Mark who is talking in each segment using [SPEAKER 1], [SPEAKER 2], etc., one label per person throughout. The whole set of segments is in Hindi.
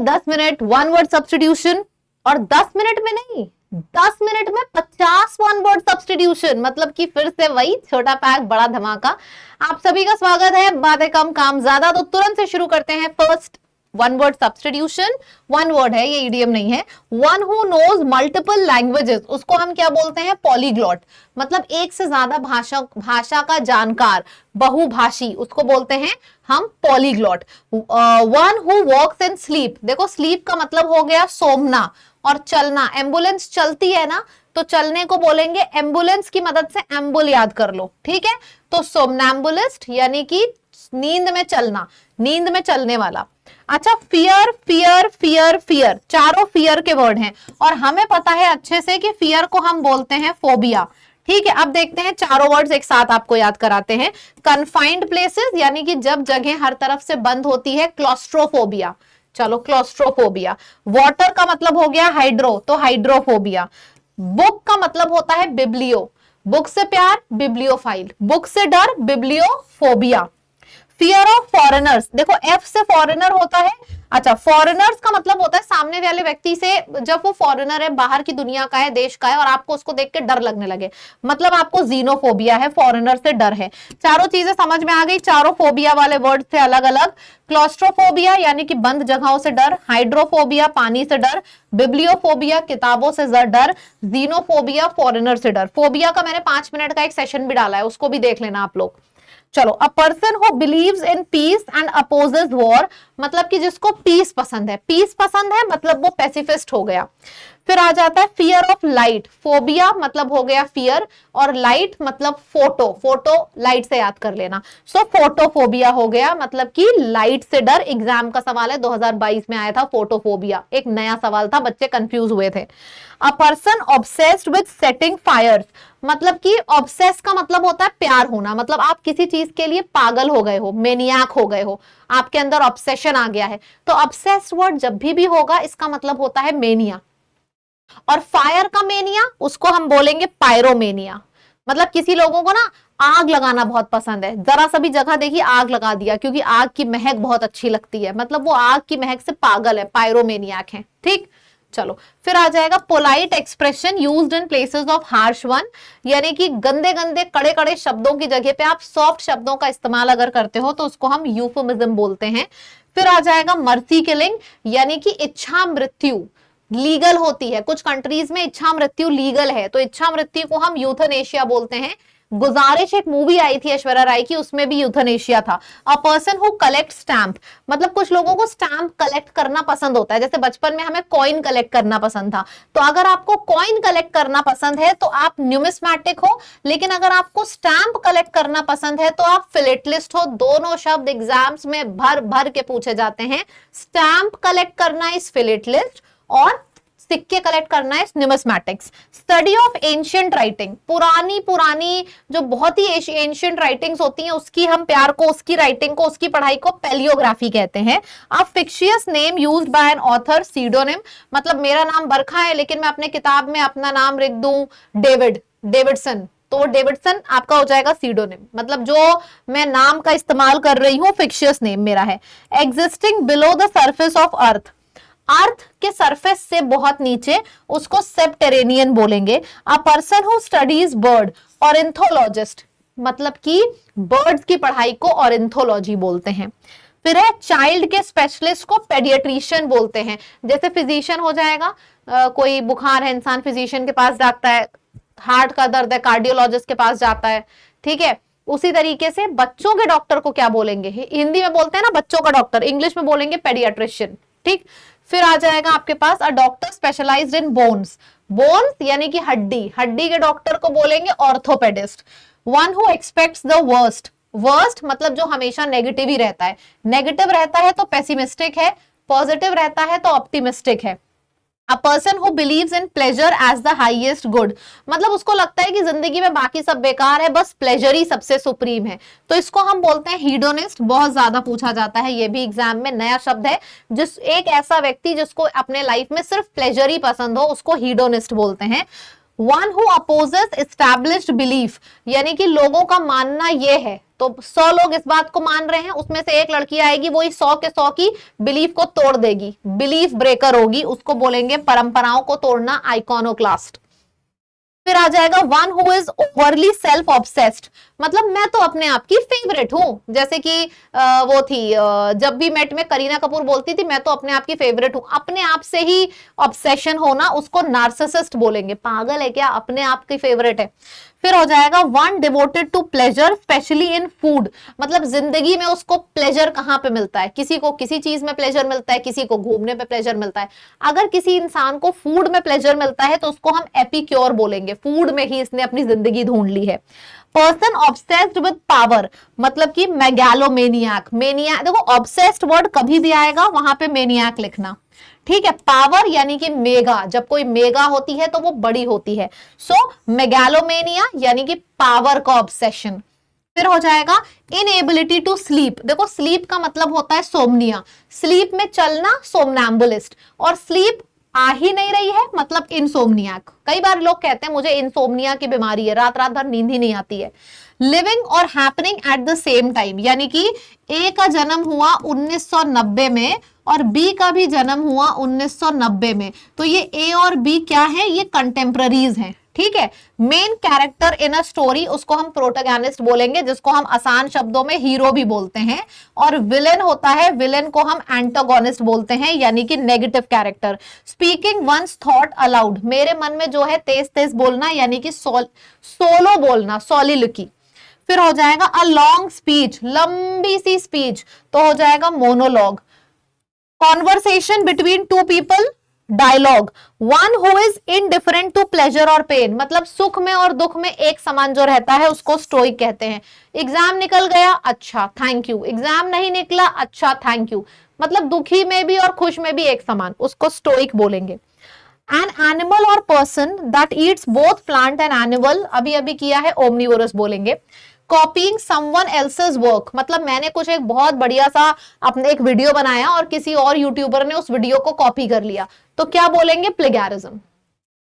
[SPEAKER 1] 10 मिनट वन वर्ड सब्स्टिट्यूशन, और 10 मिनट में नहीं, 10 मिनट में 50 वन वर्ड सब्स्टिट्यूशन, मतलब कि फिर से वही छोटा पैक बड़ा धमाका। आप सभी का स्वागत है, बातें कम काम ज्यादा। तो तुरंत से शुरू करते हैं। First one word substitution, one word है, ये ईडियम नहीं है। One who knows multiple languages, उसको हम क्या बोलते हैं? पॉलीग्लॉट, मतलब एक से ज्यादा भाषा का जानकार, बहुभाषी, उसको बोलते हैं हम polyglot. One who walks in sleep, देखो स्लीप का मतलब हो गया सोमना और चलना। एम्बुलेंस चलती है ना, तो चलने को बोलेंगे एम्बुलेंस की मदद से एम्बुल याद कर लो, ठीक है। तो सोमनैम्बुलिस्ट यानी कि नींद में चलना, नींद में चलने वाला। अच्छा, फियर फियर फियर फियर, चारों फियर के वर्ड हैं और हमें पता है अच्छे से कि फियर को हम बोलते हैं फोबिया, ठीक है। अब देखते हैं चारों वर्ड्स एक साथ आपको याद कराते हैं। कन्फाइंड प्लेसेस यानी कि जब जगह हर तरफ से बंद होती है, क्लॉस्ट्रोफोबिया, चलो क्लॉस्ट्रोफोबिया। वाटर का मतलब हो गया हाइड्रो, तो हाइड्रोफोबिया। बुक का मतलब होता है बिब्लियो, बुक से प्यार बिब्लियोफाइल, बुक से डर बिब्लियोफोबिया। फियर ऑफ फॉरेनर्स, देखो एफ से फॉरेनर होता है। अच्छा, फॉरेनर्स का मतलब होता है सामने वाले व्यक्ति से, जब वो फॉरेनर है, बाहर की दुनिया का है, देश का है, और आपको उसको देख के डर लगने लगे, मतलब आपको जीनोफोबिया है, फॉरेनर से डर है। चारों चीजें समझ में आ गई, चारों फोबिया वाले वर्ड थे अलग अलग। क्लॉस्ट्रोफोबिया यानी कि बंद जगहों से डर, हाइड्रोफोबिया पानी से डर, बिब्लियोफोबिया किताबों से डर, जीनोफोबिया फॉरेनर से डर। फोबिया का मैंने 5 मिनट का एक सेशन भी डाला है, उसको भी देख लेना आप लोग। चलो, अ person who believes in peace and opposes war, मतलब कि जिसको पीस पसंद है, पीस पसंद है मतलब वो पैसिफिस्ट हो गया। फिर आ जाता है फियर ऑफ लाइट, फोबिया मतलब हो गया फियर, और लाइट मतलब फोटो, फोटो लाइट से याद कर लेना, सो फोटोफोबिया हो गया, मतलब कि लाइट से डर। एग्जाम का सवाल है, 2022 में आया था फोटोफोबिया, एक नया सवाल था, बच्चे कंफ्यूज हुए थे। A person obsessed with setting fires, मतलब कि ऑब्सेस का मतलब होता है प्यार होना, मतलब आप किसी चीज के लिए पागल हो गए हो, मेनियाक हो गए हो, आपके अंदर ऑब्सेशन आ गया है। तो ऑब्सेस्ड वर्ड जब भी होगा इसका मतलब होता है मेनिया। और फायर का मेनिया, उसको हम बोलेंगे पायरोमेनिया, मतलब किसी लोगों को ना आग लगाना बहुत पसंद है, जरा सा भी जगह देखी आग लगा दिया, क्योंकि आग की महक बहुत अच्छी लगती है, मतलब वो आग की महक से पागल है, पायरोमेनियाक है, ठीक। चलो, फिर आ जाएगा polite expression used in places of harsh one, यानी कि गंदे गंदे कड़े कड़े शब्दों की जगह पे आप सॉफ्ट शब्दों का इस्तेमाल अगर करते हो तो उसको हम यूफेमिज्म बोलते हैं। फिर आ जाएगा मर्सी किलिंग, यानी कि इच्छा मृत्यु लीगल होती है, कुछ कंट्रीज में इच्छा मृत्यु लीगल है, तो इच्छा मृत्यु को हम यूथनेशिया बोलते हैं। गुजारिश एक मूवी आई थी ऐश्वर्या राय की, उसमें भी यूथनेशिया था। अ पर्सन हु कलेक्ट स्टैम्प, मतलब कुछ लोगों को स्टैम्प कलेक्ट करना पसंद होता है, जैसे बचपन में हमें कॉइन कलेक्ट करना पसंद था, तो अगर आपको कॉइन कलेक्ट करना पसंद है तो आप न्यूमिस्मैटिक हो, लेकिन अगर आपको स्टैम्प कलेक्ट करना पसंद है तो आप फिलेटलिस्ट हो। दोनों शब्द एग्जाम्स में भर भर के पूछे जाते हैं। स्टैम्प कलेक्ट करना इज फिलेटलिस्ट और सिक्के कलेक्ट करना है numismatics. Study of ancient writing, पुरानी जो बहुत ही एंशिएंट राइटिंग्स होती हैं उसकी हम प्यार को, उसकी राइटिंग को, उसकी पढ़ाई को पैलियोग्राफी कहते हैं। A fictitious name used by an author, pseudonym, मतलब मेरा नाम बरखा है लेकिन मैं अपने किताब में अपना नाम लिख दूं डेविडसन, तो डेविडसन आपका हो जाएगा सीडोनिम, मतलब जो मैं नाम का इस्तेमाल कर रही हूं फिक्शियस नेम मेरा है। Existing below the surface of earth, earth के सरफेस से बहुत नीचे, उसको सबटेरेनियन बोलेंगे। A person who studies bird, ornithologist, मतलब कि बर्ड्स की पढ़ाई को ऑर्निथोलॉजी बोलते हैं। फिर है चाइल्ड के स्पेशलिस्ट को पेडियाट्रिशियन बोलते हैं, जैसे फिजिशियन हो जाएगा, कोई बुखार है इंसान फिजिशियन के पास जाता है, हार्ट का दर्द है कार्डियोलॉजिस्ट के पास जाता है, ठीक है। उसी तरीके से बच्चों के डॉक्टर को क्या बोलेंगे? हिंदी में बोलते हैं ना बच्चों का डॉक्टर, इंग्लिश में बोलेंगे पेडियाट्रिशियन, ठीक। फिर आ जाएगा आपके पास a doctor specialised in bones, bones यानी कि हड्डी, हड्डी के डॉक्टर को बोलेंगे orthopaedist. One who expects the worst, worst मतलब जो हमेशा नेगेटिव ही रहता है, नेगेटिव रहता है तो पेसिमिस्टिक है, पॉजिटिव रहता है तो ऑप्टिमिस्टिक है। A person who believes in pleasure as the highest good, मतलब उसको लगता है कि जिंदगी में बाकी सब बेकार है, बस प्लेजर ही सबसे सुप्रीम है, तो इसको हम बोलते हैं हीडोनिस्ट। बहुत ज्यादा पूछा जाता है, ये भी एग्जाम में नया शब्द है, जिस एक ऐसा व्यक्ति जिसको अपने लाइफ में सिर्फ प्लेजर ही पसंद हो उसको हीडोनिस्ट बोलते हैं। One who opposes established belief, यानी कि लोगों का मानना ये है, तो 100 लोग इस बात को मान रहे हैं, उसमें से एक लड़की आएगी वो 100 के 100 की बिलीफ को तोड़ देगी, बिलीफ ब्रेकर होगी, उसको बोलेंगे परंपराओं को तोड़ना, आइकॉनोक्लास्ट। फिर आ जाएगा one who is overly self obsessed, मतलब मैं तो अपने आप की फेवरेट हूं, जैसे कि वो थी जब भी मेट में करीना कपूर बोलती थी मैं तो अपने आप की फेवरेट हूं, अपने आप से ही ऑब्सेशन होना, उसको नार्सिसिस्ट बोलेंगे, पागल है क्या, अपने आप की फेवरेट है। फिर हो जाएगा one devoted to pleasure specially in food, मतलब जिंदगी में उसको प्लेजर कहां पे मिलता है, किसी को किसी चीज में प्लेजर मिलता है, किसी को घूमने पे प्लेजर मिलता है, अगर किसी इंसान को फूड में प्लेजर मिलता है तो उसको हम एपिक्योर बोलेंगे, फूड में ही इसने अपनी जिंदगी ढूंढ ली है। पर्सन ऑब्सेस्ड विद पावर, मतलब कि मेगालोमेनियाक, मेनिया, देखो ऑब्सेस्ड वर्ड कभी भी आएगा वहां पे मेनियाक लिखना, ठीक है। पावर यानी कि मेगा, जब कोई मेगा होती है तो वो बड़ी होती है, सो मेगालोमेनिया यानी कि पावर का ऑब्सेशन। फिर हो जाएगा इनएबिलिटी टू स्लीप, देखो स्लीप का मतलब होता है सोमनिया, स्लीप में चलना सोमनैम्बुलिस्ट, और स्लीप आ ही नहीं रही है मतलब इनसोमनियाक। कई बार लोग कहते हैं मुझे इनसोमनिया की बीमारी है, रात रात भर नींद ही नहीं आती है। लिविंग और happening at the same time, यानी कि ए का जन्म हुआ 1990 में और बी का भी जन्म हुआ 1990 में, तो ये ए और बी क्या है, ये कंटेम्पररीज हैं, ठीक है। Main character in a story, उसको हम प्रोटोगनिस्ट बोलेंगे, जिसको हम आसान शब्दों में हीरो भी बोलते हैं, और विलेन होता है, विलेन को हम एंटागोनिस्ट बोलते हैं, यानी कि negative character. Speaking one's thought aloud, मेरे मन में जो है तेज तेज बोलना, यानी कि सोलो बोलना, सोलिलोक्वी। फिर हो जाएगा अ लॉन्ग स्पीच, लंबी सी स्पीच, तो हो जाएगा monologue. Conversation between two people, dialogue. One who is indifferent to pleasure or pain, मतलब सुख में और दुख में एक समान जो रहता है उसको स्टोइक कहते हैं। एग्जाम निकल गया, अच्छा थैंक यू, एग्जाम नहीं निकला, अच्छा थैंक यू, मतलब दुखी में भी और खुश में भी एक समान, उसको स्टोइक बोलेंगे। एन एनिमल और person that eats both plant and animal, अभी अभी किया है, ओमनिवोरस बोलेंगे। कॉपीइंग समवन एल्सेस वर्क, मतलब मैंने कुछ एक बहुत बढ़िया सा अपने एक वीडियो बनाया और किसी और यूट्यूबर ने उस वीडियो को कॉपी कर लिया, तो क्या बोलेंगे, प्लेगैरिज्म,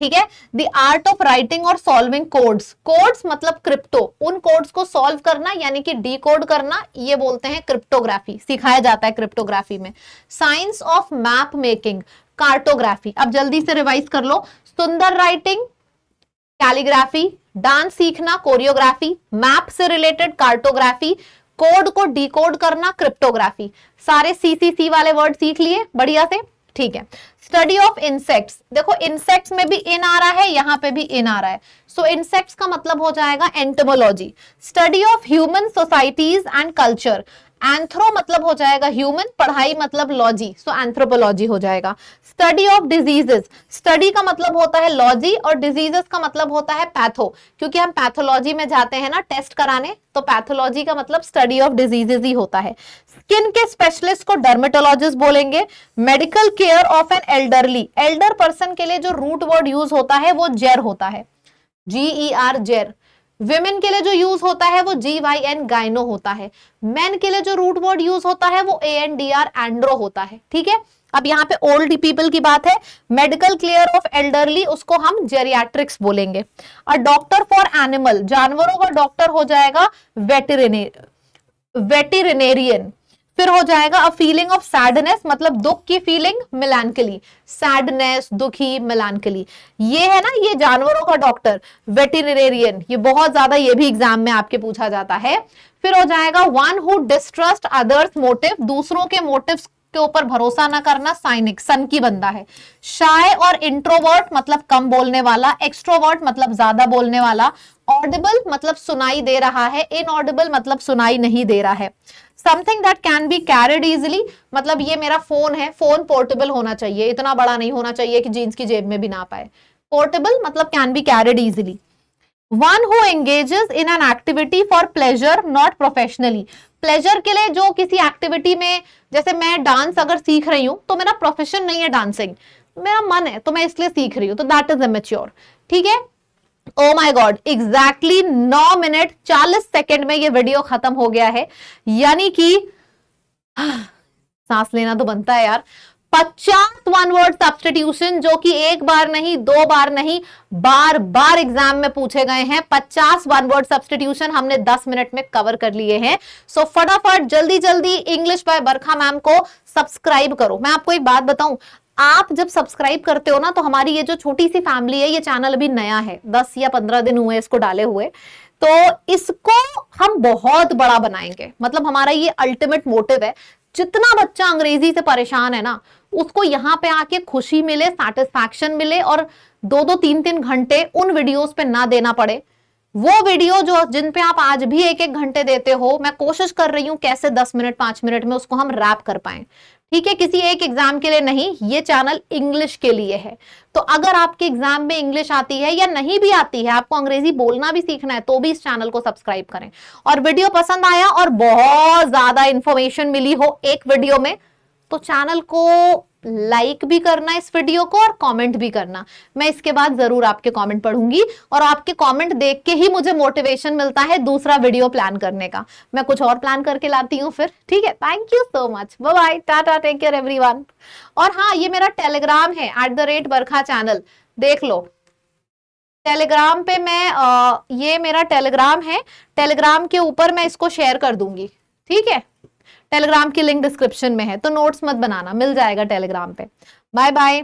[SPEAKER 1] ठीक है। द आर्ट ऑफ राइटिंग और सॉल्विंग कोड्स, कोड्स मतलब क्रिप्टो, उन कोड्स को सॉल्व करना यानी कि डीकोड करना, ये बोलते हैं क्रिप्टोग्राफी, सिखाया जाता है क्रिप्टोग्राफी में। Science of map making, cartography, अब जल्दी से रिवाइज कर लो, सुंदर राइटिंग कैलीग्राफी, डांस सीखना कोरियोग्राफी, मैप से रिलेटेड कार्टोग्राफी, कोड को डिकोड करना क्रिप्टोग्राफी। सारे सीसीसी वाले वर्ड सीख लिए बढ़िया से, ठीक है। स्टडी ऑफ इंसेक्ट्स, देखो इंसेक्ट्स में भी इन आ रहा है, यहां पे भी इन आ रहा है, सो इंसेक्ट्स का मतलब हो जाएगा entomology. Study of human societies and culture, anthro मतलब हो जाएगा ह्यूमन, पढ़ाई मतलब लॉजी, सो एंथ्रोपोलॉजी हो जाएगा। स्टडी ऑफ डिजीजेस, स्टडी का मतलब होता है लॉजी और डिजीजेस का मतलब होता है पैथो, क्योंकि हम पैथोलॉजी में जाते हैं ना टेस्ट कराने, तो पैथोलॉजी का मतलब स्टडी ऑफ डिजीजेस ही होता है। स्किन के स्पेशलिस्ट को डर्मेटोलॉजिस्ट बोलेंगे। Medical care of an elderly, Elder person के लिए जो रूट वर्ड यूज होता है वो जेर होता है, GER जेर। विमेन के लिए जो यूज होता है वो GYN गाइनो होता है। मेन के लिए जो रूट वर्ड यूज होता है वो ANDR एंड्रो होता है, ठीक है। अब यहाँ पे ओल्ड पीपल की बात है, मेडिकल केयर ऑफ एल्डरली उसको हम जेरियाट्रिक्स बोलेंगे। और डॉक्टर फॉर एनिमल, जानवरों का डॉक्टर हो जाएगा वेटेरिनेरियन। फिर हो जाएगा अ फीलिंग ऑफ सैडनेस, मतलब दुख की फीलिंग, मेलानकली, सैडनेस, दुखी, मेलानकली, ये है ना, ये जानवरों का डॉक्टर वेटेरिनेरियन, ये बहुत ज्यादा, ये भी एग्जाम में आपके पूछा जाता है। फिर हो जाएगा one who distrust others motive, दूसरों के मोटिव्स के ऊपर भरोसा ना करना, साइनिक, सन की बंदा है। शाय और इंट्रोवर्ट मतलब कम बोलने वाला, एक्सट्रोवर्ट मतलब ज्यादा बोलने वाला। ऑडिबल मतलब सुनाई दे रहा है, इनऑडिबल मतलब सुनाई नहीं दे रहा है। Something that can be carried easily, मतलब ये मेरा फोन है, फोन पोर्टेबल होना चाहिए, इतना बड़ा नहीं होना चाहिए कि जीन्स की जेब में भी ना पाए। पोर्टेबल मतलब can be carried easily. One who engages in an activity for pleasure not professionally, pleasure के लिए जो किसी एक्टिविटी में, जैसे मैं डांस अगर सीख रही हूं तो मेरा प्रोफेशन नहीं है डांसिंग, मेरा मन है तो मैं इसलिए सीख रही हूं, तो दैट इज इमेच्योर, ठीक है। Oh my God, exactly 9 minute 40 second में ये वीडियो खत्म हो गया है, यानी कि सांस लेना तो बनता है यार। 50 वन वर्ड सब्स्टिट्यूशन, जो कि एक बार नहीं, 2 बार नहीं, बार बार एग्जाम में पूछे गए हैं। 50 वन वर्ड सब्स्टिट्यूशन हमने 10 मिनट में कवर कर लिए हैं। सो फटाफट जल्दी जल्दी इंग्लिश बाय बरखा मैम को सब्सक्राइब करो। मैं आपको एक बात बताऊं, आप जब सब्सक्राइब करते हो ना, तो हमारी ये जो छोटी सी फैमिली है, ये चैनल अभी नया है, 10 या 15 दिन हुए इसको डाले हुए, तो इसको हम बहुत बड़ा बनाएंगे। मतलब हमारा ये अल्टीमेट मोटिव है, जितना बच्चा अंग्रेजी से परेशान है ना, उसको यहाँ पे आके खुशी मिले, सैटिस्फैक्शन मिले, और 2-2 3-3 घंटे उन वीडियोस पे ना देना पड़े। वो वीडियो जो जिन पे आप आज भी 1-1 घंटे देते हो, मैं कोशिश कर रही हूं कैसे 10 मिनट 5 मिनट में उसको हम रैप कर पाए। ठीक है, किसी एक एग्जाम के लिए नहीं, ये चैनल इंग्लिश के लिए है। तो अगर आपके एग्जाम में इंग्लिश आती है या नहीं भी आती है, आपको अंग्रेजी बोलना भी सीखना है, तो भी इस चैनल को सब्सक्राइब करें। और वीडियो पसंद आया और बहुत ज्यादा इंफॉर्मेशन मिली हो एक वीडियो में, तो चैनल को लाइक भी करना इस वीडियो को, और कमेंट भी करना। मैं इसके बाद जरूर आपके कमेंट पढ़ूंगी, और आपके कमेंट देख के ही मुझे मोटिवेशन मिलता है दूसरा वीडियो प्लान करने का। मैं कुछ और प्लान करके लाती हूँ फिर। ठीक है, thank you so much, bye bye, tata, take care everyone. और हाँ, ये मेरा टेलीग्राम है @बरखा चैनल, देख लो। टेलीग्राम पे मैं ये मेरा टेलीग्राम है, टेलीग्राम के ऊपर मैं इसको शेयर कर दूंगी। ठीक है, टेलीग्राम की लिंक डिस्क्रिप्शन में है, तो नोट्स मत बनाना, मिल जाएगा टेलीग्राम पे। Bye bye.